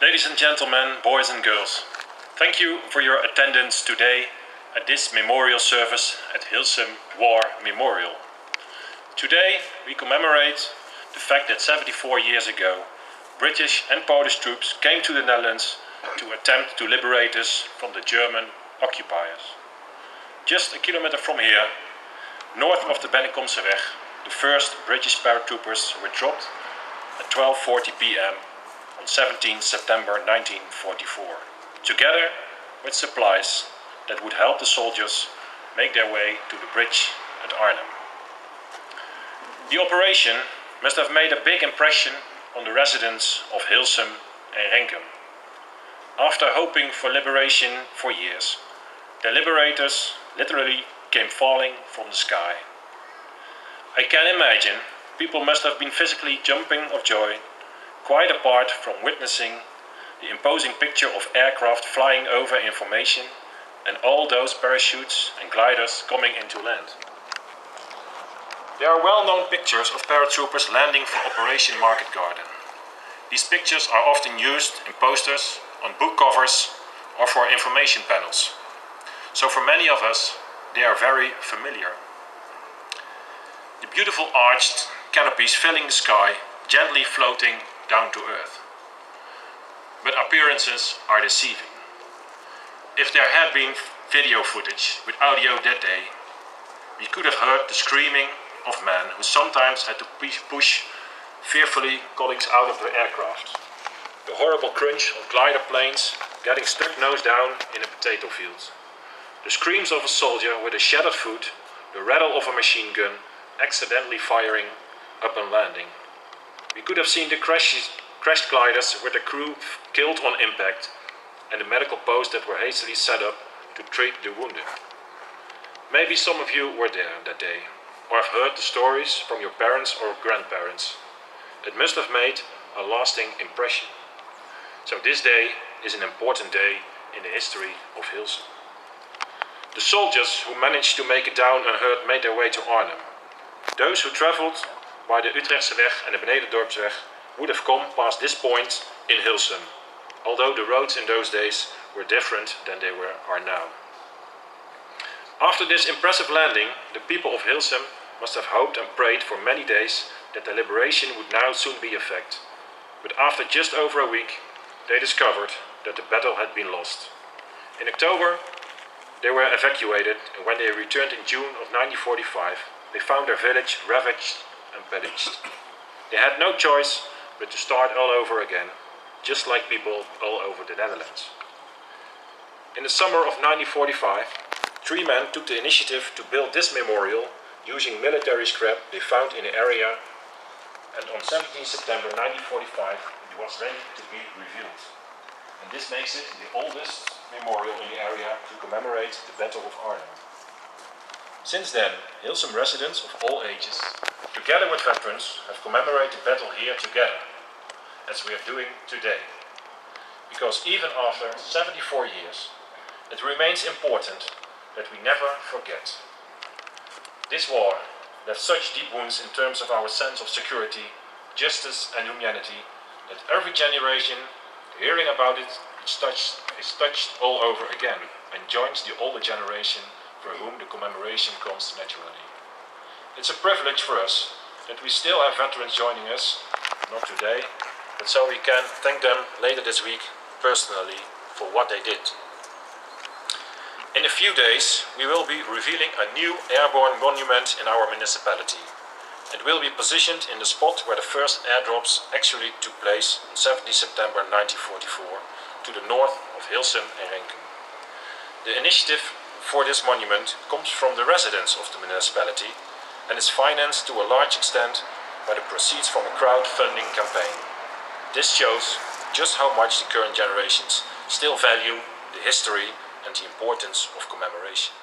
Ladies and gentlemen, boys and girls, thank you for your attendance today at this memorial service at Heelsum War Memorial. Today we commemorate the fact that 74 years ago British and Polish troops came to the Netherlands to attempt to liberate us from the German occupiers. Just a kilometer from here, north of the Bennekomseweg, the first British paratroopers were dropped at 12:40 p.m. on 17 September 1944, together with supplies that would help the soldiers make their way to the bridge at Arnhem. The operation must have made a big impression on the residents of Heelsum and Renkum. After hoping for liberation for years, the liberators literally came falling from the sky. I can imagine people must have been physically jumping of joy, quite apart from witnessing the imposing picture of aircraft flying over information and all those parachutes and gliders coming into land. There are well-known pictures of paratroopers landing for Operation Market Garden. These pictures are often used in posters, on book covers or for information panels. So for many of us, they are very familiar. The beautiful arched canopies filling the sky, gently floating down to earth. But appearances are deceiving. If there had been video footage with audio that day, we could have heard the screaming of men who sometimes had to push fearfully colleagues out of the aircraft. The horrible crunch of glider planes getting stuck nose down in a potato field. The screams of a soldier with a shattered foot, the rattle of a machine gun accidentally firing up and landing. We could have seen the crashed gliders with the crew killed on impact and the medical posts that were hastily set up to treat the wounded. Maybe some of you were there that day, or have heard the stories from your parents or grandparents. It must have made a lasting impression. So this day is an important day in the history of Heelsum. The soldiers who managed to make it down unhurt made their way to Arnhem. Those who travelled by the Utrechtseweg and the Benedendorpsweg would have come past this point in Heelsum, although the roads in those days were different than they are now. After this impressive landing, the people of Heelsum must have hoped and prayed for many days that the liberation would now soon be effect. But after just over a week, they discovered that the battle had been lost. In October, they were evacuated, and when they returned in June of 1945, they found their village ravaged and pillaged. They had no choice but to start all over again, just like people all over the Netherlands. In the summer of 1945, 3 men took the initiative to build this memorial using military scrap they found in the area, and on 17 September 1945 it was ready to be revealed. And this makes it the oldest memorial in the area to commemorate the Battle of Arnhem. Since then, Heelsum residents of all ages, together with veterans, have commemorated the battle here together, as we are doing today. Because even after 74 years, it remains important that we never forget. This war left such deep wounds in terms of our sense of security, justice and humanity that every generation hearing about it is touched all over again and joins the older generation for whom the commemoration comes naturally. It's a privilege for us that we still have veterans joining us, not today, but so we can thank them later this week personally for what they did. In a few days, we will be revealing a new airborne monument in our municipality. It will be positioned in the spot where the first airdrops actually took place on 17 September 1944 to the north of Heelsum and Renkum. The initiative for this monument comes from the residents of the municipality and is financed to a large extent by the proceeds from a crowdfunding campaign. This shows just how much the current generations still value the history and the importance of commemoration.